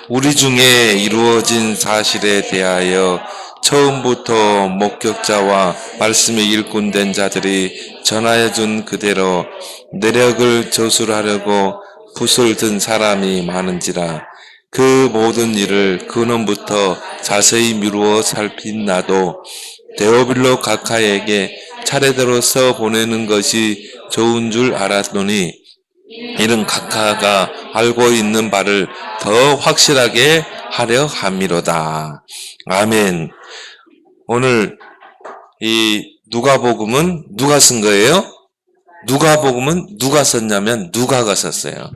우리 중에 이루어진 사실에 대하여 처음부터 목격자와 말씀의 일꾼된 자들이 전하여 준 그대로 내력을 저술하려고 붓을 든 사람이 많은지라. 그 모든 일을 근원부터 자세히 미루어 살핀 나도 데오빌로 각하에게 차례대로 써 보내는 것이 좋은 줄 알았노니 이는 각하가 알고 있는 바를 더 확실하게 하려 함이로다. 아멘. 오늘 이 누가복음은 누가 쓴 거예요? 누가복음은 누가 썼냐면 누가가 썼어요.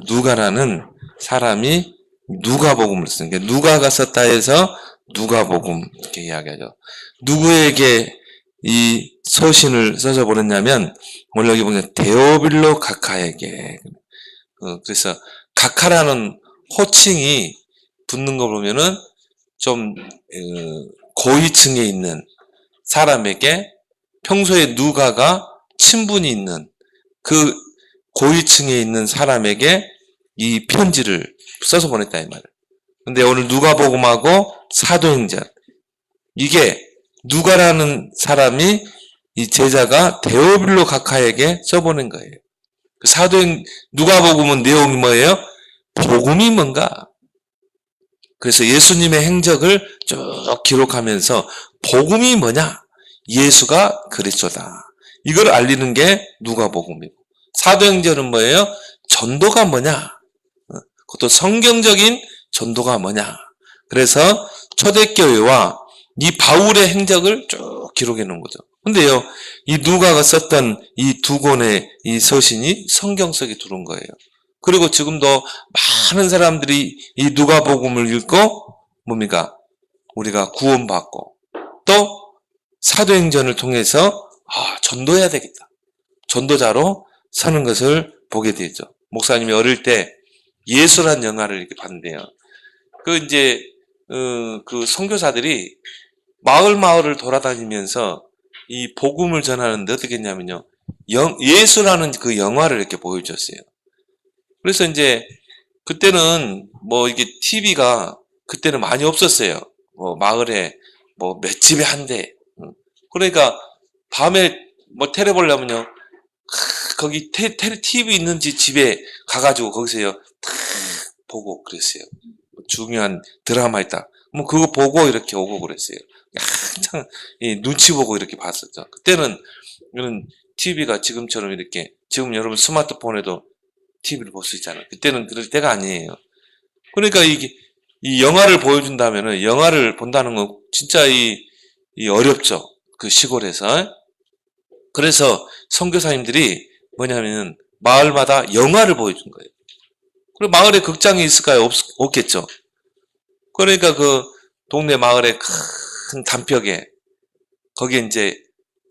누가라는 사람이 누가복음을 쓴 게 누가가 썼다 해서 누가복음 이렇게 이야기하죠. 누구에게 이 서신을 써서 보냈냐면 오늘 여기 보면 데오빌로 각하에게. 그래서 각하라는 호칭이 붙는 거 보면은 좀 고위층에 있는 사람에게 평소에 누가가 친분이 있는 그 고위층에 있는 사람에게 이 편지를 써서 보냈다 이 말이에요. 근데 오늘 누가복음하고 사도행전 이게 누가라는 사람이 이 제자가 데오빌로 각하에게 써보낸 거예요. 누가복음은 내용이 뭐예요? 복음이 뭔가? 그래서 예수님의 행적을 쭉 기록하면서 복음이 뭐냐? 예수가 그리스도다. 이걸 알리는 게 누가복음이고, 사도행전은 뭐예요? 전도가 뭐냐? 그것도 성경적인 전도가 뭐냐? 그래서 초대교회와 이 바울의 행적을 쭉 기록해 놓은 거죠. 근데요, 이 누가가 썼던 이 두 권의 이 서신이 성경 속에 들어온 거예요. 그리고 지금도 많은 사람들이 이 누가복음을 읽고 뭡니까? 우리가 구원받고 또 사도행전을 통해서 전도해야 되겠다. 전도자로 서는 것을 보게 되죠. 목사님이 어릴 때 예수란 영화를 이렇게 봤는데요. 그 선교사들이 마을을 돌아다니면서 이 복음을 전하는데 어떻게 했냐면요. 예수라는 그 영화를 이렇게 보여줬어요. 그래서 이제 그때는 뭐 이게 TV가 그때는 많이 없었어요. 뭐 마을에 뭐 몇 집에 한 대. 그러니까 밤에 뭐 테레 보려면요. 거기 TV 있는 집에 가가지고 거기서요. 탁 보고 그랬어요. 중요한 드라마 있다. 뭐 그거 보고 이렇게 오고 그랬어요. 한창 눈치 보고 이렇게 봤었죠. 그때는 이런 TV가 지금처럼 이렇게 지금 여러분 스마트폰에도 TV를 볼 수 있잖아요. 그때는 그럴 때가 아니에요. 그러니까 이 영화를 보여준다면은 영화를 본다는 건 진짜 이 어렵죠. 그 시골에서. 그래서 선교사님들이 뭐냐면은 마을마다 영화를 보여준 거예요. 그리고 마을에 극장이 있을까요? 없겠죠. 그러니까 그 동네 마을의 큰 단벽에 거기에 이제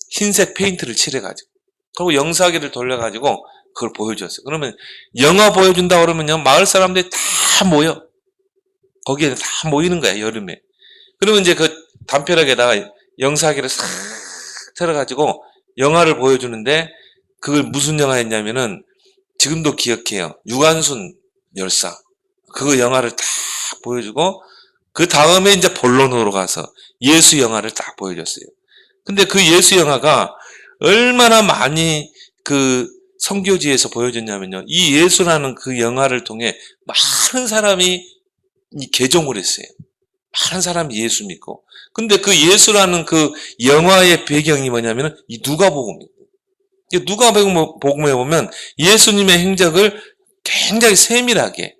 흰색 페인트를 칠해가지고 그리고 영사기를 돌려가지고 그걸 보여줬어요. 그러면 영화 보여준다 그러면요 마을 사람들이 다 모여 거기에 다 모이는 거야 여름에. 그러면 이제 그 담벼락에다가 영사기를 싹 틀어가지고 영화를 보여주는데 그걸 무슨 영화였냐면은 지금도 기억해요. 유관순 열사 그거 영화를 딱 보여주고 그 다음에 이제 본론으로 가서 예수 영화를 딱 보여줬어요. 근데 그 예수 영화가 얼마나 많이 그 선교지에서 보여줬냐면요. 이 예수라는 그 영화를 통해 많은 사람이 개종을 했어요. 많은 사람이 예수 믿고. 근데 그 예수라는 그 영화의 배경이 뭐냐면 이 누가복음이에요. 누가복음에 보면 예수님의 행적을 굉장히 세밀하게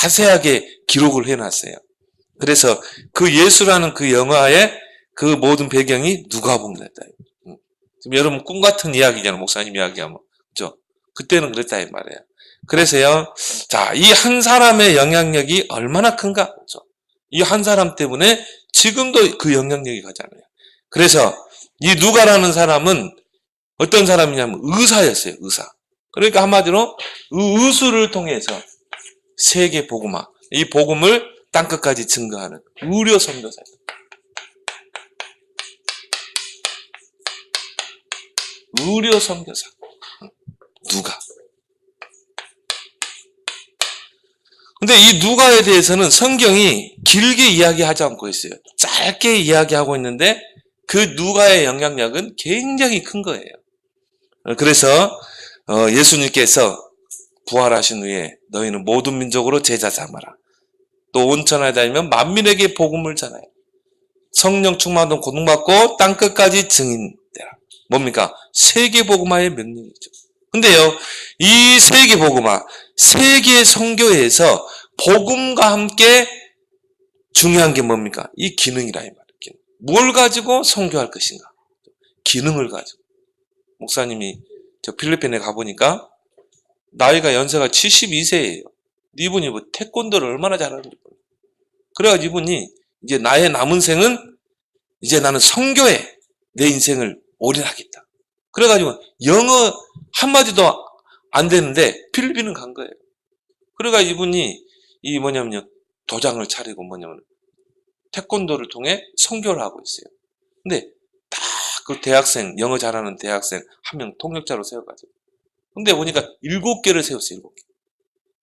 자세하게 기록을 해놨어요. 그래서 그 예수라는 그 영화의 그 모든 배경이 누가복음이었다. 지금 여러분 꿈 같은 이야기잖아요. 목사님 이야기하면. 그죠? 그때는 그랬다 이 말이에요. 그래서요. 자, 이 한 사람의 영향력이 얼마나 큰가? 그죠? 이 한 사람 때문에 지금도 그 영향력이 가잖아요. 그래서 이 누가라는 사람은 어떤 사람이냐면 의사였어요. 의사. 그러니까 한마디로 의술을 통해서 세계 복음화, 이 복음을 땅끝까지 증거하는 의료 선교사예요. 의료 선교사. 누가? 근데 이 누가에 대해서는 성경이 길게 이야기하지 않고 있어요. 짧게 이야기하고 있는데 그 누가의 영향력은 굉장히 큰 거예요. 그래서 예수님께서 부활하신 후에 너희는 모든 민족으로 제자 삼아라. 또 온천에 다니면 만민에게 복음을 전하여 성령 충만도 고통받고 땅끝까지 증인되라. 뭡니까? 세계복음화의 명령이죠. 근데요, 이 세계복음화, 세계 선교에서 복음과 함께 중요한 게 뭡니까? 이 기능이라 이 말이에요. 기능. 뭘 가지고 선교할 것인가? 기능을 가지고. 목사님이 저 필리핀에 가보니까 나이가 연세가 72세예요. 이분이 뭐 태권도를 얼마나 잘하는지 몰라요. 그래가지고 이분이 이제 나의 남은 생은 이제 나는 선교에 내 인생을 올인하겠다. 그래가지고 영어 한마디도 안 되는데 필리핀은 간 거예요. 그래가지고 이분이 이 뭐냐면요, 도장을 차리고 뭐냐면 태권도를 통해 선교를 하고 있어요. 근데 딱 그 대학생, 영어 잘하는 대학생 한 명 통역자로 세워가지고. 근데 보니까 7개를 세웠어요. 7개.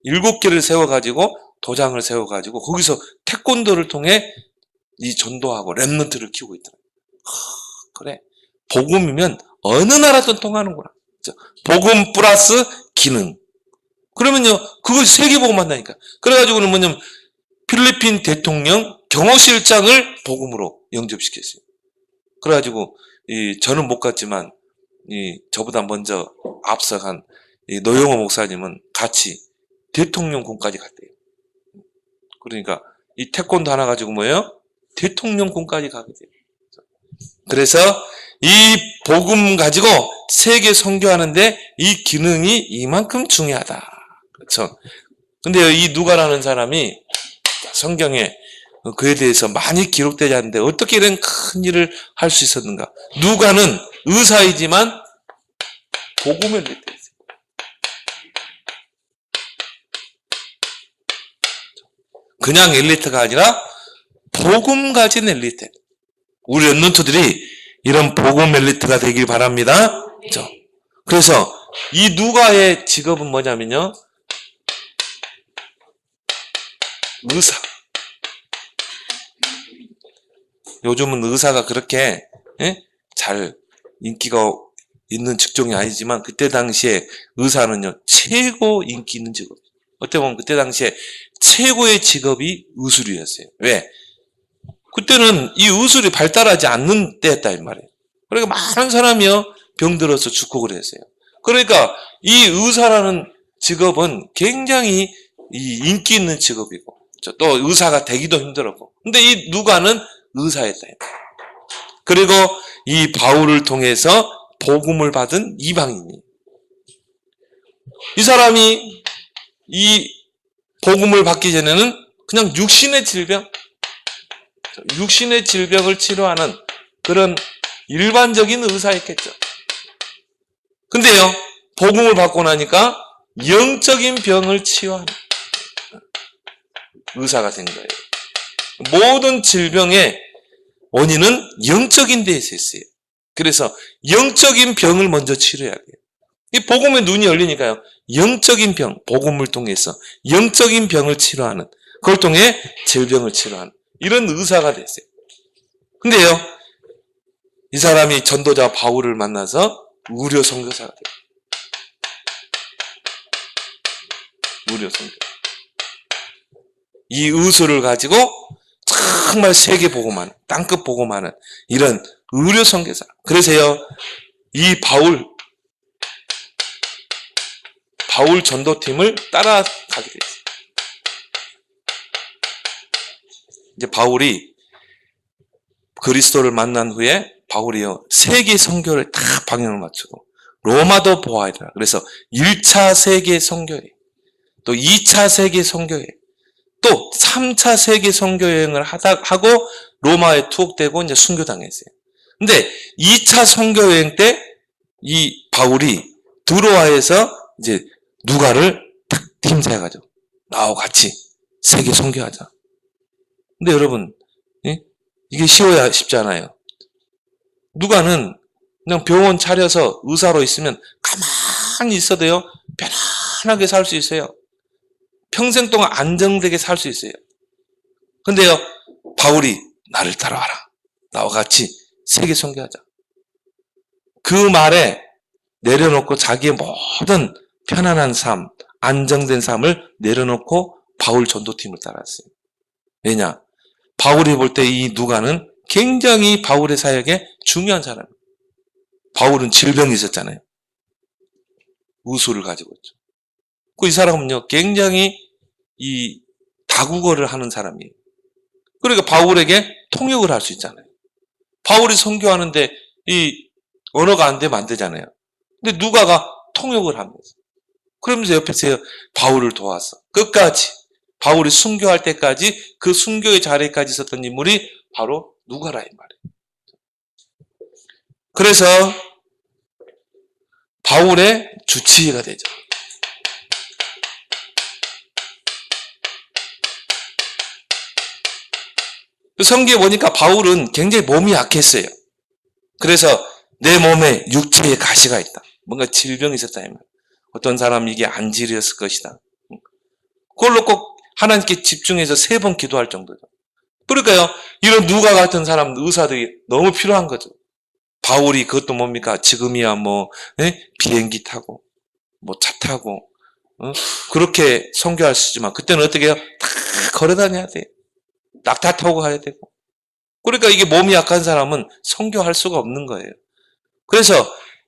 7개를 세워가지고 도장을 세워가지고 거기서 태권도를 통해 이 전도하고 렘넌트를 키우고 있더라고요. 그래. 복음이면 어느 나라든 통하는구나. 복음 플러스 기능. 그러면요, 그걸 세계복음 한다니까. 그래가지고는 뭐냐면 필리핀 대통령 경호실장을 복음으로 영접시켰어요. 그래가지고 저는 못 갔지만 저보다 먼저 앞서간 노영호 목사님은 같이 대통령궁까지 갔대요. 그러니까 이 태권도 하나 가지고 뭐예요? 대통령궁까지 가게 돼요. 그래서 이 복음 가지고 세계 선교하는데 이 기능이 이만큼 중요하다. 그렇죠? 근데 이 누가라는 사람이 성경에 그에 대해서 많이 기록되지 않는데 어떻게 이런 큰 일을 할 수 있었는가? 누가는 의사이지만 복음을 믿었어요. 그냥 엘리트가 아니라 복음 가진 엘리트. 우리 랩런트들이 이런 복음 엘리트가 되길 바랍니다. 그렇죠? 그래서 이 누가의 직업은 뭐냐면요, 의사. 요즘은 의사가 그렇게 잘 인기가 있는 직종이 아니지만 그때 당시에 의사는요 최고 인기 있는 직업. 어떻게 보면 그때 당시에 최고의 직업이 의술이었어요. 왜? 그때는 이 의술이 발달하지 않는 때였다 이 말이에요. 그러니까 많은 사람이요 병들어서 죽고 그랬어요. 그러니까 이 의사라는 직업은 굉장히 이 인기 있는 직업이고 또 의사가 되기도 힘들었고. 근데 이 누가는 의사였다. 그리고 이 바울을 통해서 복음을 받은 이방인이. 이 사람이 이 복음을 받기 전에는 그냥 육신의 질병을 치료하는 그런 일반적인 의사였겠죠. 근데요, 복음을 받고 나니까 영적인 병을 치유하는 의사가 된 거예요. 모든 질병의 원인은 영적인 데에서 있어요. 그래서 영적인 병을 먼저 치료해야 돼요. 이 복음의 눈이 열리니까요, 영적인 병, 복음을 통해서 영적인 병을 치료하는, 그걸 통해 질병을 치료하는 이런 의사가 됐어요. 근데요, 이 사람이 전도자 바울을 만나서 의료 선교사가 돼요. 의료 선교. 이 의술을 가지고 정말 세계 복음하는, 땅끝 복음하는 이런 의료 선교사. 그래서요, 이 바울 전도팀을 따라가게 됐어요. 이제 바울이 그리스도를 만난 후에 바울이요 세계 선교를 다 방향을 맞추고 로마도 보아야 되라. 그래서 1차 세계 선교회, 또 2차 세계 선교회, 또 3차 세계 선교 여행을 하고 로마에 투옥되고 이제 순교당했어요. 근데 2차 선교 여행 때 이 바울이 드로아에서 이제 누가를 딱 팀사해가지고 나하고 같이 세계 선교하자. 근데 여러분, 이게 쉬워야 쉽지 않아요. 누가는 그냥 병원 차려서 의사로 있으면 가만히 있어도요 편안하게 살 수 있어요. 평생 동안 안정되게 살 수 있어요. 근데요, 바울이 나를 따라와라. 나와 같이 세계 선교하자. 그 말에 내려놓고 자기의 모든 편안한 삶, 안정된 삶을 내려놓고 바울 전도팀을 따랐어요. 왜냐? 바울이 볼 때 이 누가는 굉장히 바울의 사역에 중요한 사람이에요. 바울은 질병이 있었잖아요. 우수를 가지고 있죠. 이 사람은요, 굉장히 이 다국어를 하는 사람이에요. 그러니까 바울에게 통역을 할 수 있잖아요. 바울이 선교하는데 이 언어가 안 되면 안 되잖아요. 근데 누가가 통역을 하면서. 그러면서 옆에서 바울을 도왔어. 끝까지. 바울이 순교할 때까지 그 순교의 자리까지 있었던 인물이 바로 누가라 이 말이에요. 그래서 바울의 주치의가 되죠. 성경에 보니까 바울은 굉장히 몸이 약했어요. 그래서 내 몸에 육체에 가시가 있다. 뭔가 질병이 있었다 이 말이에요. 어떤 사람은 이게 안질이었을 것이다. 그걸로 꼭 하나님께 집중해서 3번 기도할 정도죠. 그러니까요, 이런 누가 같은 사람, 의사들이 너무 필요한 거죠. 바울이 그것도 뭡니까? 지금이야 비행기 타고, 차 타고, 그렇게 선교할 수 있지만, 그때는 어떻게 해요? 다 걸어 다녀야 돼. 낙타 타고 가야 되고. 그러니까 이게 몸이 약한 사람은 선교할 수가 없는 거예요. 그래서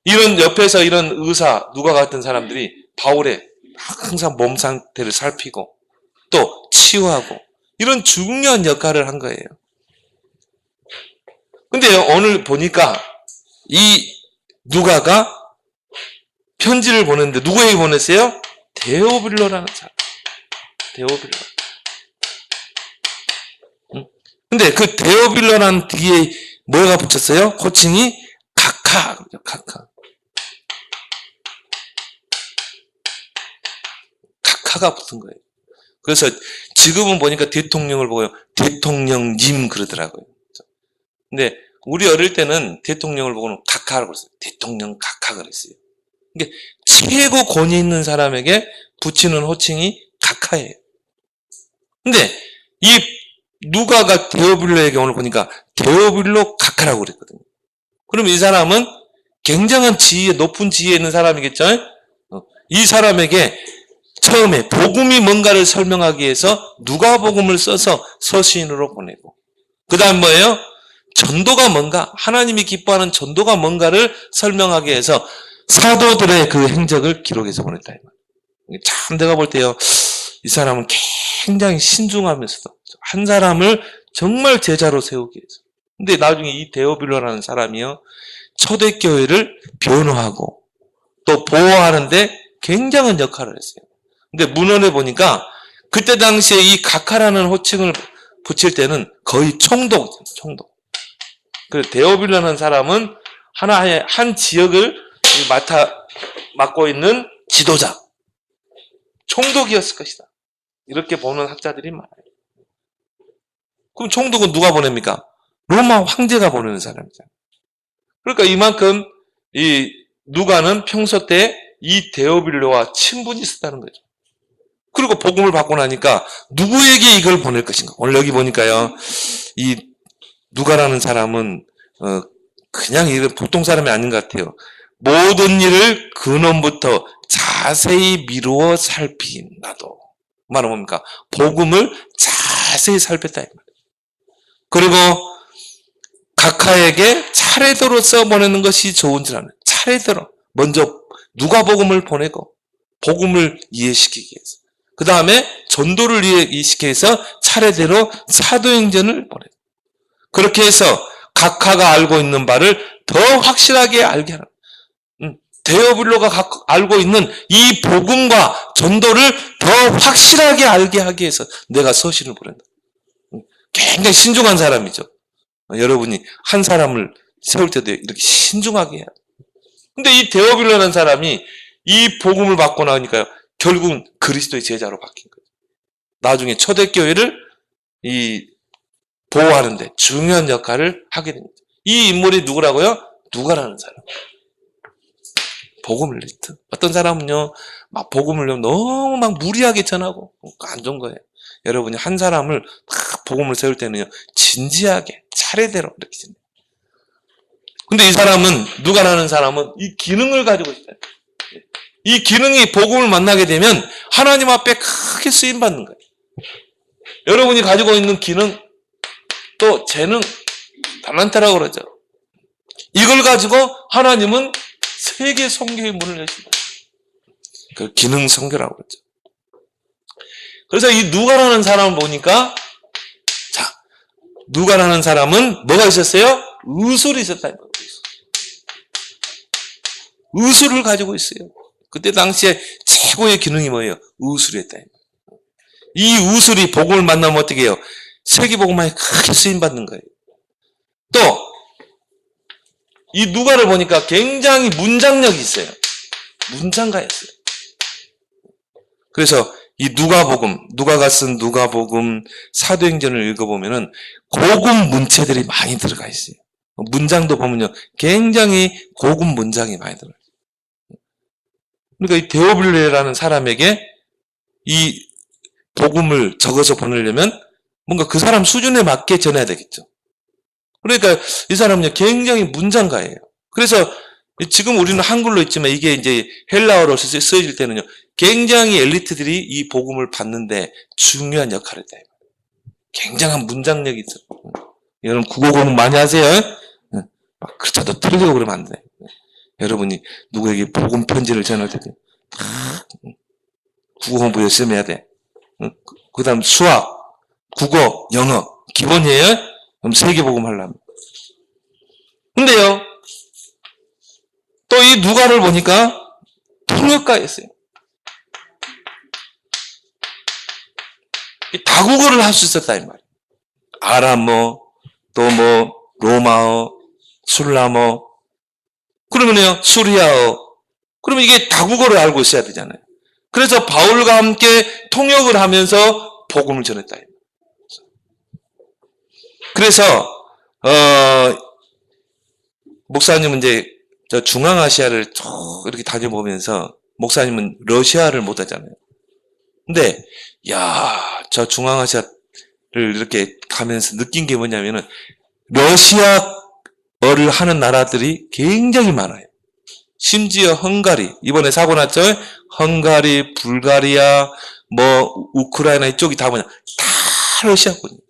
이런 옆에서 이런 의사, 누가 같은 사람들이 바울의 항상 몸 상태를 살피고 또 치유하고 이런 중요한 역할을 한 거예요. 근데 오늘 보니까 이 누가가 편지를 보냈는데 누구에게 보냈어요? 데오빌로라는 사람. 데오빌로. 근데 그 데오빌로라는 뒤에 뭐가 붙였어요? 호칭이 카카. 카카가 붙은 거예요. 그래서 지금은 보니까 대통령을 보고요. 대통령님 그러더라고요. 근데 우리 어릴 때는 대통령을 보고는 카카라고 그랬어요. 대통령 카카 그랬어요. 이게 최고 권위 있는 사람에게 붙이는 호칭이 카카예요. 근데 이 누가가 데오빌로에게 오늘 보니까 데오빌로 카카라고 그랬거든요. 그럼 이 사람은 굉장한 지위에, 높은 지위에 있는 사람이겠죠? 이 사람에게 처음에 복음이 뭔가를 설명하기 위해서 누가복음을 써서 서신으로 보내고, 그 다음 뭐예요? 전도가 뭔가, 하나님이 기뻐하는 전도가 뭔가를 설명하기 위해서 사도들의 그 행적을 기록해서 보냈다. 참 내가 볼 때요, 이 사람은 굉장히 신중하면서도 한 사람을 정말 제자로 세우기 위해서. 근데 나중에 이 데오빌로라는 사람이요, 초대교회를 변호하고 또 보호하는데 굉장한 역할을 했어요. 근데 문헌에 보니까 그때 당시에 이 가카라는 호칭을 붙일 때는 거의 총독. 그 데오빌로라는 사람은 하나의 한 지역을 맡고 있는 지도자, 총독이었을 것이다. 이렇게 보는 학자들이 많아요. 그럼 총독은 누가 보냅니까? 로마 황제가 보내는 사람이잖아요. 그러니까 이만큼 이 누가는 평소 때 이 데오빌로와 친분이 있었다는 거죠. 그리고 복음을 받고 나니까 누구에게 이걸 보낼 것인가? 오늘 여기 보니까요, 이 누가라는 사람은 그냥 이런 보통 사람이 아닌 것 같아요. 모든 일을 근원부터 자세히 미루어 살핀 나도. 말은 뭡니까? 복음을 자세히 살폈다. 그리고 각하에게 차례대로 써보내는 것이 좋은 줄 아는. 차례대로. 먼저 누가 복음을 보내고 복음을 이해시키기 위해서. 그 다음에 전도를 이해시키기 위해서 차례대로 사도행전을 보내고. 그렇게 해서 각하가 알고 있는 바를 더 확실하게 알게 하는. 데오빌로가 알고 있는 이 복음과 전도를 더 확실하게 알게 하기 위해서 내가 서신을 보낸다. 굉장히 신중한 사람이죠. 여러분이 한 사람을 세울 때도 이렇게 신중하게 해야 돼요. 근데 이 데오빌로라는 사람이 이 복음을 받고 나니까요, 결국은 그리스도의 제자로 바뀐 거예요. 나중에 초대교회를 보호하는데 중요한 역할을 하게 됩니다. 이 인물이 누구라고요? 누가라는 사람. 복음 엘리트. 어떤 사람은요, 막 복음을요, 너무 막 무리하게 전하고, 안 좋은 거예요. 여러분이 한 사람을 막 복음을 세울 때는요, 진지하게, 차례대로 이렇게 진행. 근데 이 사람은, 누가라는 사람은 이 기능을 가지고 있어요. 이 기능이 복음을 만나게 되면 하나님 앞에 크게 쓰임받는 거예요. 여러분이 가지고 있는 기능, 또 재능, 달란트라고 그러죠. 이걸 가지고 하나님은 세계 선교의 문을 여신다. 그 기능 선교라고 그러죠. 그래서 이 누가라는 사람을 보니까, 자, 누가라는 사람은 뭐가 있었어요? 의술이 있었다는 거예요. 의술을 가지고 있어요. 그때 당시에 최고의 기능이 뭐예요? 의술이었다. 이 의술이 복음을 만나면 어떻게 해요? 세계복음만에 크게 쓰임받는 거예요. 또 이 누가를 보니까 굉장히 문장력이 있어요. 문장가였어요. 그래서 이 누가가 쓴 누가복음, 사도행전을 읽어보면은 고급 문체들이 많이 들어가 있어요. 문장도 보면요, 굉장히 고급 문장이 많이 들어가 있어요. 그러니까 이 데오빌레라는 사람에게 이 복음을 적어서 보내려면 뭔가 그 사람 수준에 맞게 전해야 되겠죠. 그러니까 이 사람은요, 굉장히 문장가예요. 그래서 지금 우리는 한글로 있지만 이게 이제 헬라어로 쓰여질 때는요, 굉장히 엘리트들이 이 복음을 받는데 중요한 역할을 해요. 굉장한 문장력이 있어요. 여러분 국어 공부 많이 하세요? 막 글자도 틀리고 그러면 안 돼. 여러분이 누구에게 복음 편지를 전할 때 국어 공부 열심히 해야 돼. 그 다음 수학, 국어, 영어 기본이에요. 그럼 세계복음 하려면. 근데요, 또 이 누가를 보니까 통역가였어요. 다국어를 할 수 있었다, 이 말이에요. 아람어, 또 뭐, 로마어, 술람어, 그러면요, 수리아어. 그러면 이게 다국어를 알고 있어야 되잖아요. 그래서 바울과 함께 통역을 하면서 복음을 전했다. 그래서 목사님은 이제 저 중앙아시아를 쭉 이렇게 다녀보면서 목사님은 러시아를 못 하잖아요. 근데 저 중앙아시아를 이렇게 가면서 느낀 게 뭐냐면은 러시아어를 하는 나라들이 굉장히 많아요. 심지어 헝가리, 이번에 사고 났죠? 헝가리, 불가리아, 뭐 우크라이나 이쪽이 다 뭐냐? 다 러시아군이에요.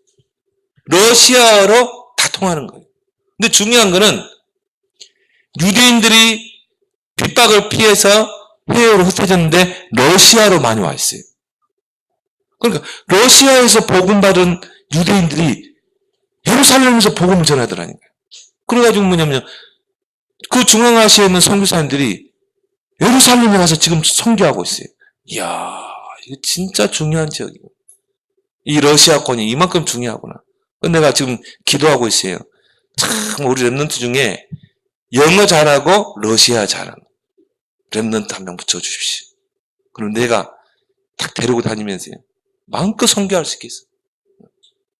러시아어로 다 통하는 거예요. 근데 중요한 거는 유대인들이 핍박을 피해서 해외로 흩어졌는데 러시아로 많이 와 있어요. 그러니까 러시아에서 복음받은 유대인들이 예루살렘에서 복음을 전하더라니까요. 그래가지고 뭐냐면 그 중앙아시아에 있는 선교사님들이 예루살렘에 가서 지금 선교하고 있어요. 이야, 이거 진짜 중요한 지역이고 이 러시아권이 이만큼 중요하구나. 내가 지금 기도하고 있어요. 참 우리 랩런트 중에 영어 잘하고 러시아 잘하는 랩런트 한 명 붙여주십시오. 그럼 내가 딱 데리고 다니면서요, 마음껏 선교할 수 있겠어.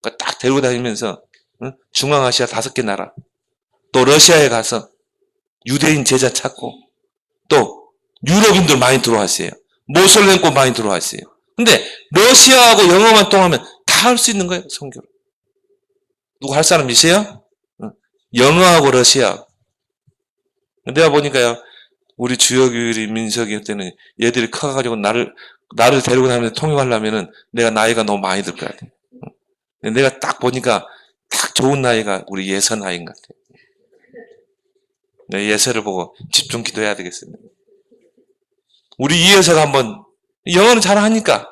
그러니까 딱 데리고 다니면서 중앙아시아 5개 나라, 또 러시아에 가서 유대인 제자 찾고, 또 유럽인들 많이 들어왔어요. 모슬렘권 많이 들어왔어요. 근데 러시아하고 영어만 통하면 다 할 수 있는 거예요, 선교를. 누구 할 사람 있어요? 영어하고 러시아. 내가 보니까요, 우리 주역유일이 민석이 때는 얘들이 커가지고 나를 데리고 다니면서 통역하려면은 내가 나이가 너무 많이 들 거야. 내가 딱 보니까 딱 좋은 나이가 우리 예서 나이인 것 같아. 내 예서를 보고 집중 기도해야 되겠습니다. 우리 이예서가 한번, 영어는 잘하니까.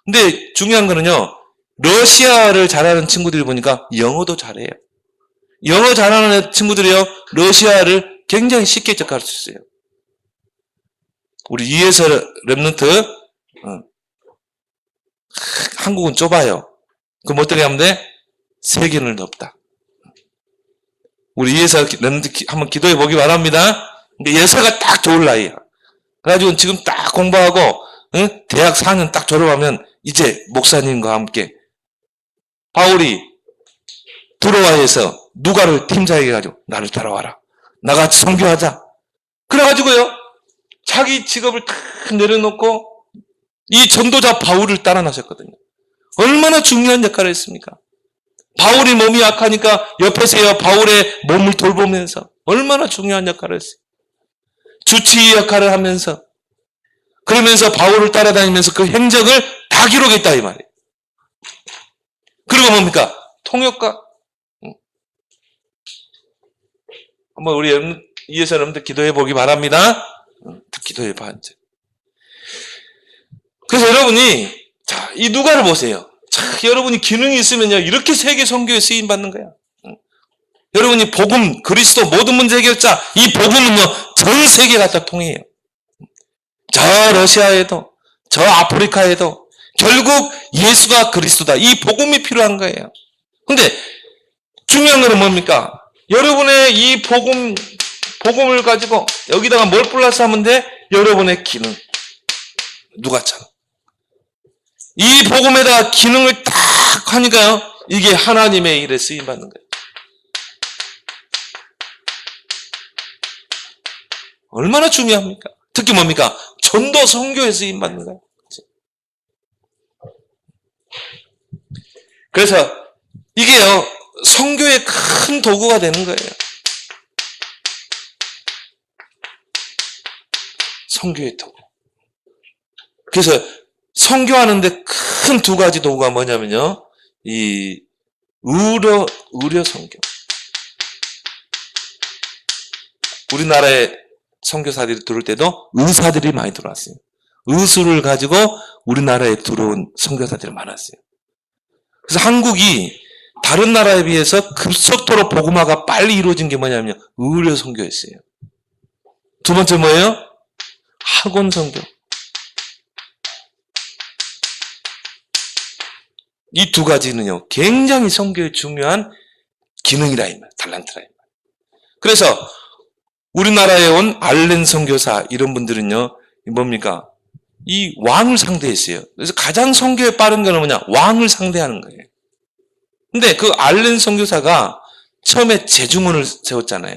근데 중요한 거는요, 러시아를 잘하는 친구들이 보니까 영어도 잘해요. 영어 잘하는 친구들이요, 러시아를 굉장히 쉽게 접할 수 있어요. 우리 이예서 랩런트, 한국은 좁아요. 그럼 어떻게 하면 돼? 세계는 넓다. 우리 이예서 랩런트 한번 기도해 보기 바랍니다. 근데 예서가 딱 좋을 나이야. 그래가지고 지금 딱 공부하고, 대학 4년 딱 졸업하면 이제 목사님과 함께 바울이 드로아에서 누가를 팀장에게 가지고 나를 따라와라. 나같이 선교하자. 그래가지고요, 자기 직업을 다 내려놓고 이 전도자 바울을 따라 나섰거든요. 얼마나 중요한 역할을 했습니까? 바울이 몸이 약하니까 옆에서 바울의 몸을 돌보면서 얼마나 중요한 역할을 했어요. 주치의 역할을 하면서, 그러면서 바울을 따라다니면서 그 행적을 다 기록했다 이 말이에요. 그리고 뭡니까? 통역가. 한번 우리 이해서 여러분들 기도해 보기 바랍니다. 기도해 봐. 그래서 여러분이, 자, 이 누가를 보세요. 자, 여러분이 기능이 있으면요, 이렇게 세계 선교에 쓰임 받는 거야. 여러분이 복음, 그리스도 모든 문제 해결자, 이 복음은요, 전 세계 갖다 통해요. 저 러시아에도, 저 아프리카에도 결국 예수가 그리스도다. 이 복음이 필요한 거예요. 근데 중요한 건 뭡니까? 여러분의 이 복음을 가지고 여기다가 뭘 플러스 하면 돼? 여러분의 기능. 누가처럼. 이 복음에다가 기능을 딱 하니까요, 이게 하나님의 일에 쓰임받는 거예요. 얼마나 중요합니까? 특히 뭡니까? 전도 선교에 쓰임받는 거예요. 그래서 이게요, 선교의 큰 도구가 되는 거예요. 선교의 도구. 그래서 선교하는데 큰 두 가지 도구가 뭐냐면요, 이 의료 선교. 우리나라에 선교사들이 들어올 때도 의사들이 많이 들어왔어요. 의술을 가지고 우리나라에 들어온 선교사들이 많았어요. 그래서 한국이 다른 나라에 비해서 급속도로 복음화가 빨리 이루어진 게 뭐냐면요, 의료 선교였어요. 두 번째 뭐예요? 학원 선교. 이 두 가지는요, 굉장히 선교에 중요한 기능이라 이 말, 달란트라 이 말. 그래서 우리나라에 온 알렌 선교사 이런 분들은요, 뭡니까? 이 왕을 상대했어요. 그래서 가장 선교에 빠른 거는 뭐냐? 왕을 상대하는 거예요. 근데 그 알렌 선교사가 처음에 제중원을 세웠잖아요.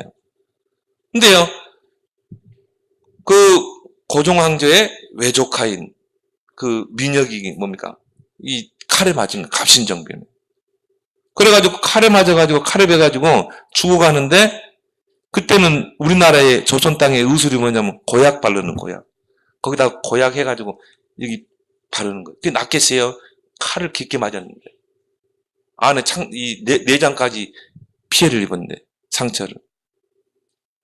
근데요, 그 고종 황제의 외조카인 그 민혁이 뭡니까? 이 칼에 맞은 거, 갑신정변. 그래가지고 칼에 맞아가지고 칼에 베가지고 죽어가는데, 그때는 우리나라의 조선 땅의 의술이 뭐냐면 고약 바르는 고약. 거기다가 고약 해가지고 여기 바르는 거예요. 그게 낫겠어요? 칼을 깊게 맞았는데. 안에 이 내장까지 피해를 입었는데, 상처를.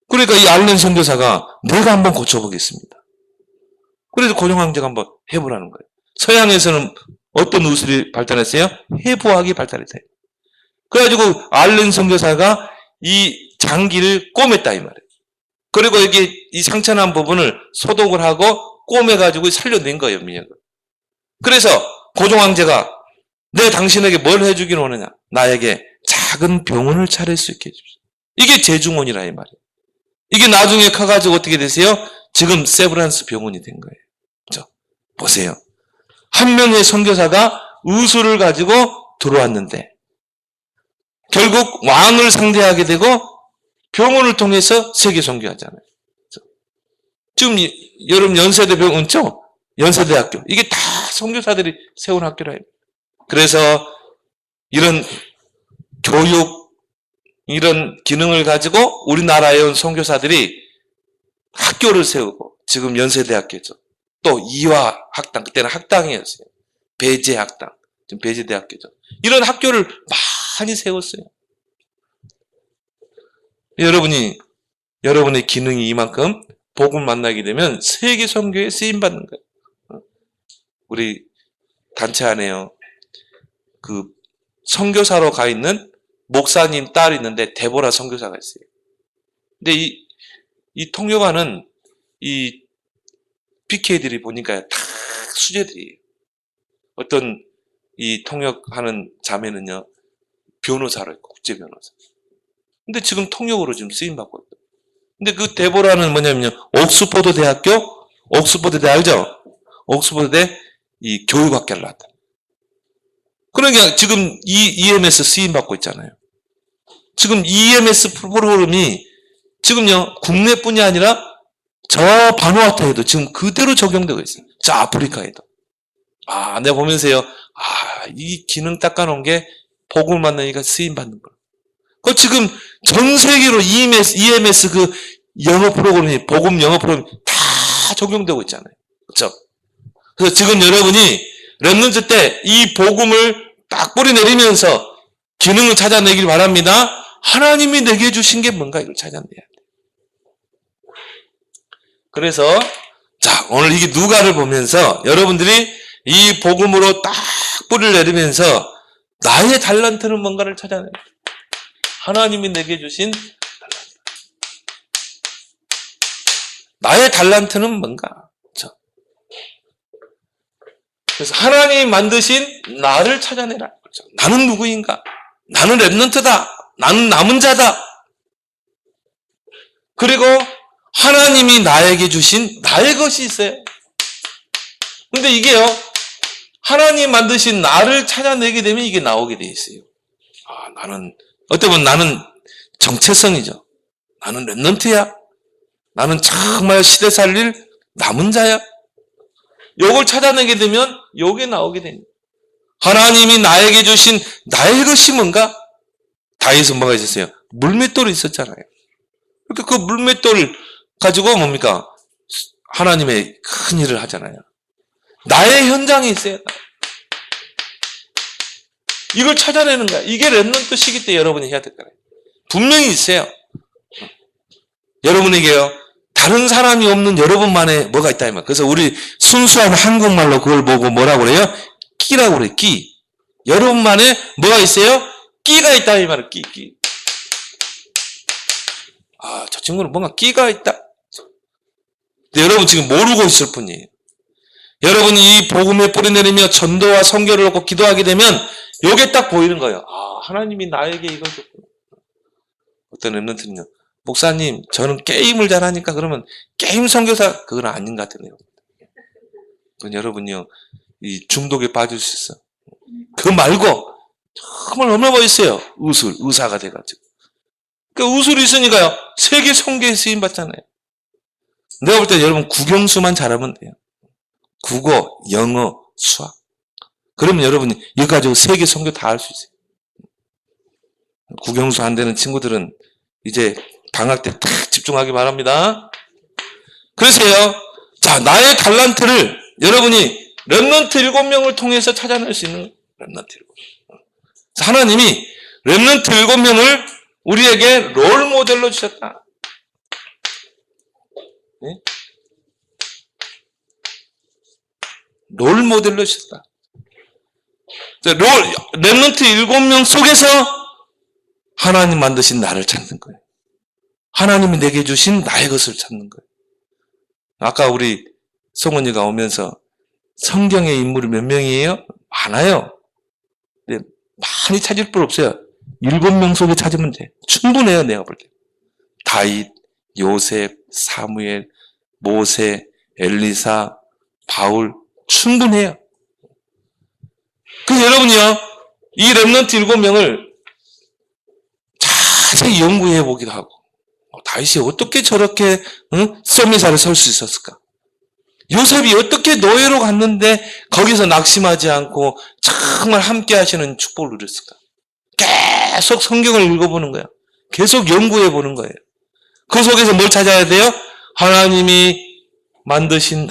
그러니까 이 알렌 선교사가 내가 한번 고쳐보겠습니다. 그래서 고종 황제가 한번 해보라는 거예요. 서양에서는 어떤 의술이 발달했어요? 해부학이 발달했어요. 그래가지고 알렌 선교사가 이 장기를 꼬맸다 이 말이에요. 그리고 여기 이 상처난 부분을 소독을 하고 꼬매가지고 살려낸 거예요, 민혁을. 그래서 고종 황제가 내 당신에게 뭘 해주기를 원하냐? 나에게 작은 병원을 차릴 수 있게 해주십시오. 이게 제중원이라 이 말이에요. 이게 나중에 가가지고 어떻게 되세요? 지금 세브란스 병원이 된 거예요. 그렇죠? 보세요. 한 명의 선교사가 의술을 가지고 들어왔는데 결국 왕을 상대하게 되고 병원을 통해서 세계 선교하잖아요. 그렇죠? 지금 여러분 연세대 병원 있죠? 연세대학교. 이게 다 선교사들이 세운 학교라. 그래서 이런 교육, 이런 기능을 가지고 우리나라에 온 선교사들이 학교를 세우고, 지금 연세대학교죠. 또 이화학당, 그때는 학당이었어요. 배제학당, 지금 배제대학교죠. 이런 학교를 많이 세웠어요. 여러분의 기능이 이만큼 복음 만나게 되면 세계 선교에 쓰임받는 거예요. 우리 단체 안에요, 그 선교사로 가 있는 목사님 딸이 있는데 데보라 선교사가 있어요. 근데 이 통역하는 이 PK들이 보니까 다 수제들이에요. 어떤 이 통역하는 자매는요, 변호사로 있고, 국제 변호사. 근데 지금 통역으로 지금 쓰임받고 있어요. 근데 그 데보라는 뭐냐면요, 옥스퍼드 대 알죠? 옥스퍼드대 이 교육학교를 나왔다. 그러니까 지금 EMS 쓰임받고 있잖아요. 지금 EMS 프로그램이 지금요, 국내뿐이 아니라 저 바누아투에도 지금 그대로 적용되고 있어요. 저 아프리카에도. 내가 보면서요. 이 기능 닦아놓은 게 복음을 만나니까 쓰임받는 거예요. 그 지금 전 세계로 EMS 그 영어 프로그램이, 복음 영어 프로그램이 다 적용되고 있잖아요. 그렇죠? 그래서 지금 여러분이 렘넌트 때 이 복음을 딱 뿌리내리면서 기능을 찾아내길 바랍니다. 하나님이 내게 주신 게 뭔가 이걸 찾아내야 돼요. 그래서 자, 오늘 이게 누가를 보면서 여러분들이 이 복음으로 딱 뿌리를 내리면서 나의 달란트는 뭔가를 찾아내요. 하나님이 내게 주신 달란트. 나의 달란트는 뭔가. 그렇죠? 그래서 하나님이 만드신 나를 찾아내라. 그렇죠? 나는 누구인가? 나는 렘넌트다. 나는 남은 자다. 그리고 하나님이 나에게 주신 나의 것이 있어요. 근데 이게요, 하나님 만드신 나를 찾아내게 되면 이게 나오게 돼 있어요. 어떻게 보면 나는 정체성이죠. 나는 렘넌트야. 나는 정말 시대 살릴 남은 자야. 요걸 찾아내게 되면 요게 나오게 됩니다. 하나님이 나에게 주신 나의 것이 뭔가? 다윗은 뭐가 있었어요? 물맷돌이 있었잖아요. 그러니까 그 물맷돌 가지고 뭡니까? 하나님의 큰 일을 하잖아요. 나의 현장이 있어요. 이걸 찾아내는 거야. 이게 렘넌트 시기 때 여러분이 해야 될 거예요. 분명히 있어요. 여러분에게요, 다른 사람이 없는 여러분만의 뭐가 있다 이 말. 그래서 우리 순수한 한국말로 그걸 보고 뭐라고 그래요? 끼라고 그래요. 끼. 여러분만의 뭐가 있어요? 끼가 있다 이 말이에요. 끼. 저 친구는 뭔가 끼가 있다. 근데 여러분 지금 모르고 있을 뿐이에요. 여러분이 이 복음에 뿌리내리며 전도와 선교를 놓고 기도하게 되면 요게 딱 보이는 거예요. 하나님이 나에게 이걸 줬구나. 어떤 렘넌트는요, 목사님 저는 게임을 잘하니까 그러면 게임 선교사, 그건 아닌 것 같아요. 그건 여러분요, 이 중독에 빠질 수 있어. 그거 말고 정말 얼마나 멋있어요. 의사가 돼가지고. 그 의술이 있으니까요, 세계 선교에 쓰임 받잖아요. 내가 볼 때 여러분 국영수만 잘하면 돼요. 국어, 영어, 수학. 그러면 여러분이 이거 가지고 세계 선교 다 할 수 있어요. 국영수 안 되는 친구들은 이제 방학 때 딱 집중하기 바랍니다. 그래서요, 자, 나의 달란트를 여러분이 렘넌트 7명을 통해서 찾아낼 수 있는 렘넌트 7명. 하나님이 렘넌트 7명을 우리에게 롤 모델로 주셨다. 네? 롤 모델로 주셨다. 렘넌트 7명 속에서 하나님 만드신 나를 찾는 거예요. 하나님이 내게 주신 나의 것을 찾는 거예요. 아까 우리 송은이가 오면서 성경의 인물이 몇 명이에요? 많아요. 근데 많이 찾을 필요 없어요. 7명 속에 찾으면 돼. 충분해요, 내가 볼 때. 다윗, 요셉, 사무엘, 모세, 엘리사, 바울, 충분해요. 그래서 여러분이요, 이 렘넌트 7명을 자세히 연구해 보기도 하고, 다윗이 어떻게 저렇게 썸미사를 설 수 있었을까? 요셉이 어떻게 노예로 갔는데 거기서 낙심하지 않고 정말 함께 하시는 축복을 누렸을까? 계속 성경을 읽어보는 거예요. 계속 연구해 보는 거예요. 그 속에서 뭘 찾아야 돼요? 하나님이 만드신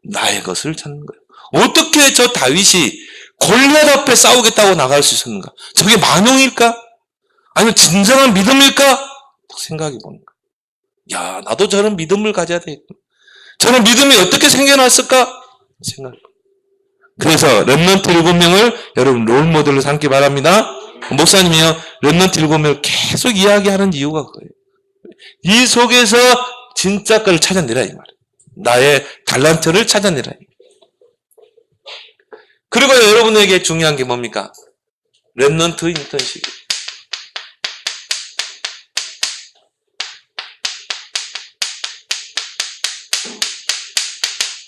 나의 것을 찾는 거예요. 어떻게 저 다윗이 골리앗 앞에 싸우겠다고 나갈 수 있었는가? 저게 만용일까? 아니면 진정한 믿음일까? 생각해 보는 거예요. 나도 저런 믿음을 가져야 되겠구나. 저런 믿음이 어떻게 생겨났을까? 생각해. 그래서 렘넌트 7명을 여러분 롤 모델로 삼기 바랍니다. 목사님이요, 렘넌트 7명을 계속 이야기하는 이유가 그거예요. 이 속에서 진짜 거를 찾아내라 이 말이에요. 나의 달란트를 찾아내라. 그리고 여러분에게 중요한 게 뭡니까? 렘넌트 인턴십.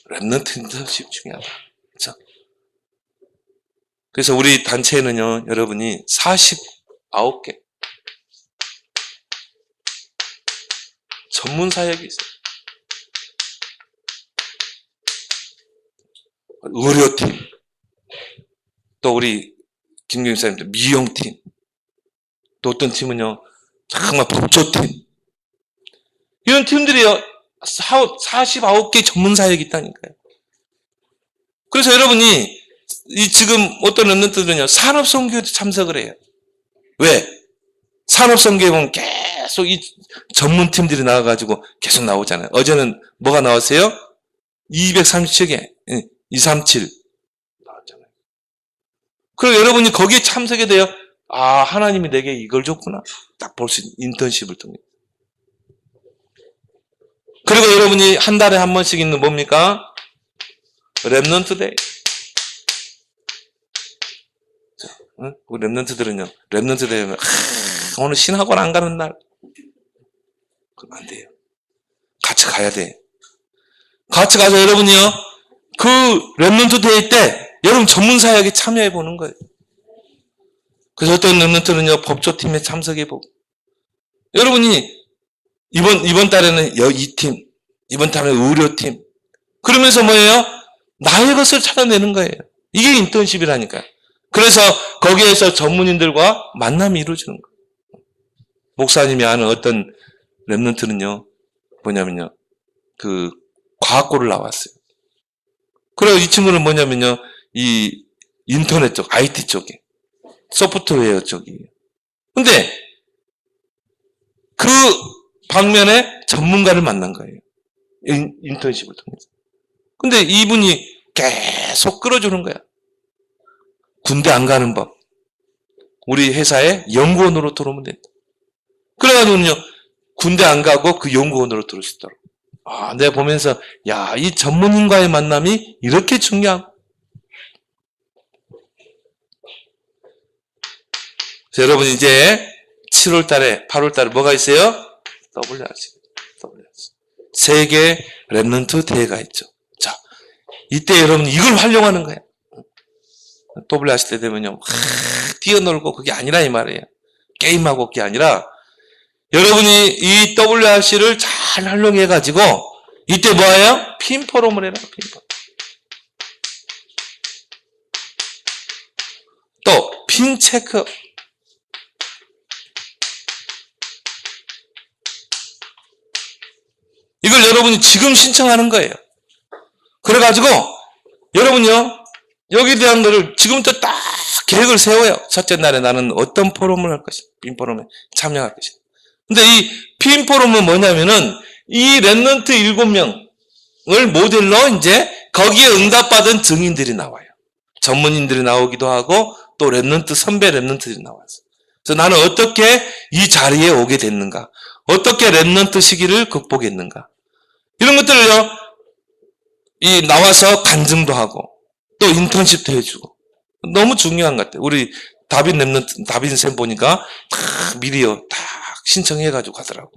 렘넌트 인턴십 중요하다. 그렇죠? 그래서 우리 단체에는요, 여러분이 49개 전문 사역이 있어요. 의료팀, 또 우리 김경사님들 미용팀, 또 어떤 팀은요, 정말 법조팀. 이런 팀들이요, 49개 전문 사역이 있다니까요. 그래서 여러분이, 지금 어떤 랩런트들은요, 산업선교에도 참석을 해요. 왜? 산업선교에 보면 계속 이 전문팀들이 나와가지고 계속 나오잖아요. 어제는 뭐가 나왔어요? 237개, 237 나왔잖아요. 그리고 여러분이 거기에 참석이 돼요. 아, 하나님이 내게 이걸 줬구나. 딱 볼 수 있는 인턴십을 통해. 그리고 여러분이 한 달에 한 번씩 있는 뭡니까? 랩넌트 데이. 우리 랩넌트들은요, 랩넌트 데이 하면, 오늘 신학원 안 가는 날. 그럼 안 돼요. 같이 가야 돼. 같이 가서 여러분이요, 그 랩넌트 데이 때 여러분 전문 사역에 참여해 보는 거예요. 그래서 어떤 랩넌트는요, 법조팀에 참석해 보고. 여러분이 이번 달에는 이 팀, 이번 달에는 의료팀. 그러면서 뭐예요? 나의 것을 찾아내는 거예요. 이게 인턴십이라니까요. 그래서 거기에서 전문인들과 만남이 이루어지는 거예요. 목사님이 아는 어떤 랩런트는요, 뭐냐면요, 그 과학고를 나왔어요. 그리고 이 친구는 뭐냐면요, 이 인터넷 쪽, IT 쪽에, 소프트웨어 쪽이에요. 근데 그 방면에 전문가를 만난 거예요. 인턴십을 통해서. 근데 이분이 계속 끌어주는 거야. 군대 안 가는 법. 우리 회사에 연구원으로 들어오면 된다. 그래가지고는요, 군대 안 가고 그 연구원으로 들어올 수 있도록. 아, 내가 보면서, 야, 이 전문인과의 만남이 이렇게 중요하고. 여러분, 이제 7월 달에, 8월 달에 뭐가 있어요? WRC. 세계 랩런트 대회가 있죠. 자, 이때 여러분 이걸 활용하는 거예요. WRC 때 되면요, 뛰어놀고 그게 아니라 이 말이에요. 게임하고 그게 아니라, 여러분이 이 WRC를 잘 활용해가지고, 이때 뭐예요? 핀포럼을 해라, 핀포럼. 또, 핀체크. 이걸 여러분이 지금 신청하는 거예요. 그래가지고, 여러분요, 여기에 대한 거를 지금부터 딱 계획을 세워요. 첫째 날에 나는 어떤 포럼을 할 것인가, 핀포럼에 참여할 것인가. 근데 이 핀포럼은 뭐냐면은, 이 랩런트 7명을 모델로 이제 거기에 응답받은 증인들이 나와요. 전문인들이 나오기도 하고, 또 랩런트, 선배 랩런트들이 나와서. 그래서 나는 어떻게 이 자리에 오게 됐는가, 어떻게 랩런트 시기를 극복했는가. 이런 것들을요, 나와서 간증도 하고, 또 인턴십도 해주고. 너무 중요한 것 같아요. 우리 다빈 쌤 보니까 다 미리요, 다 신청해가지고 가더라고.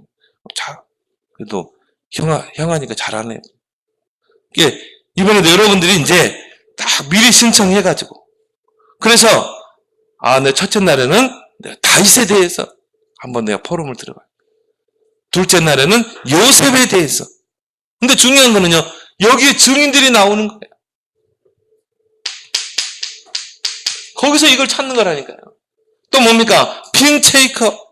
자, 그래도 형아니까 잘하네. 이게, 이번에도 여러분들이 이제 딱 미리 신청해가지고. 그래서, 내 첫째 날에는 내가 다윗에 대해서 한번 내가 포럼을 들어가요. 둘째 날에는 요셉에 대해서. 근데 중요한 거는요, 여기에 증인들이 나오는 거예요. 거기서 이걸 찾는 거라니까요. 또 뭡니까? 핀체이커.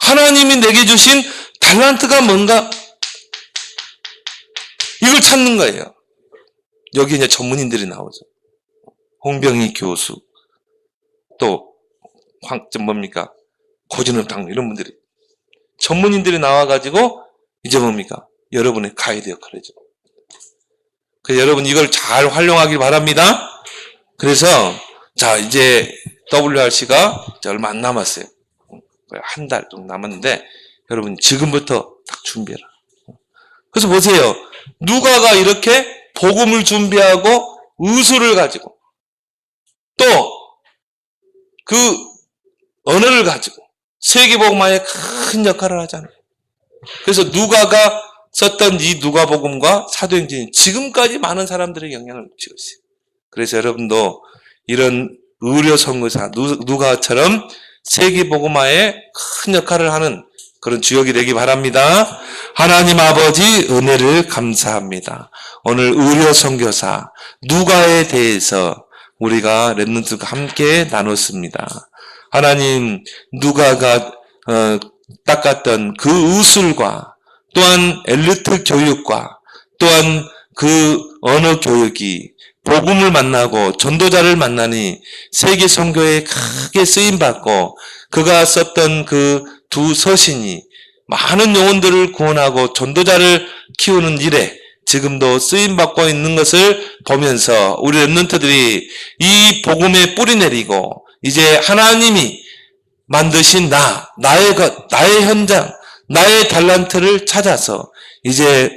하나님이 내게 주신 달란트가 뭔가? 이걸 찾는 거예요. 여기 이제 전문인들이 나오죠. 홍병희 교수, 또 뭡니까? 고진업 당 이런 분들이 전문인들이 나와가지고 이제 뭡니까? 여러분의 가이드 역할을 해줘. 그래서 여러분 이걸 잘 활용하길 바랍니다. 그래서 자, 이제 WRC가 얼마 안 남았어요. 한 달 정도 남았는데 여러분 지금부터 딱 준비해라. 그래서 보세요. 누가가 이렇게 복음을 준비하고 의술을 가지고 또 그 언어를 가지고 세계복음화에 큰 역할을 하잖아요. 그래서 누가가 썼던 이 누가복음과 사도행전이 지금까지 많은 사람들의 영향을 미치고 있어요. 그래서 여러분도 이런 의료 선교사 누가처럼 세계복음화에 큰 역할을 하는 그런 주역이 되기 바랍니다. 하나님 아버지 은혜를 감사합니다. 오늘 의료 선교사 누가에 대해서 우리가 렘넌트가 함께 나눴습니다. 하나님 누가가 닦았던 그 의술과 또한 엘리트 교육과 또한 그 언어 교육이 복음을 만나고 전도자를 만나니 세계 선교에 크게 쓰임받고 그가 썼던 그 두 서신이 많은 영혼들을 구원하고 전도자를 키우는 일에 지금도 쓰임받고 있는 것을 보면서 우리 렘넌트들이 이 복음에 뿌리 내리고 이제 하나님이 만드신 나의 것, 나의 현장, 나의 달란트를 찾아서 이제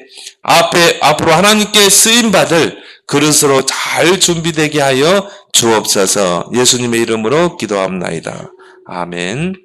앞으로 하나님께 쓰임받을 그릇으로 잘 준비되게 하여 주옵소서. 예수님의 이름으로 기도합나이다. 아멘.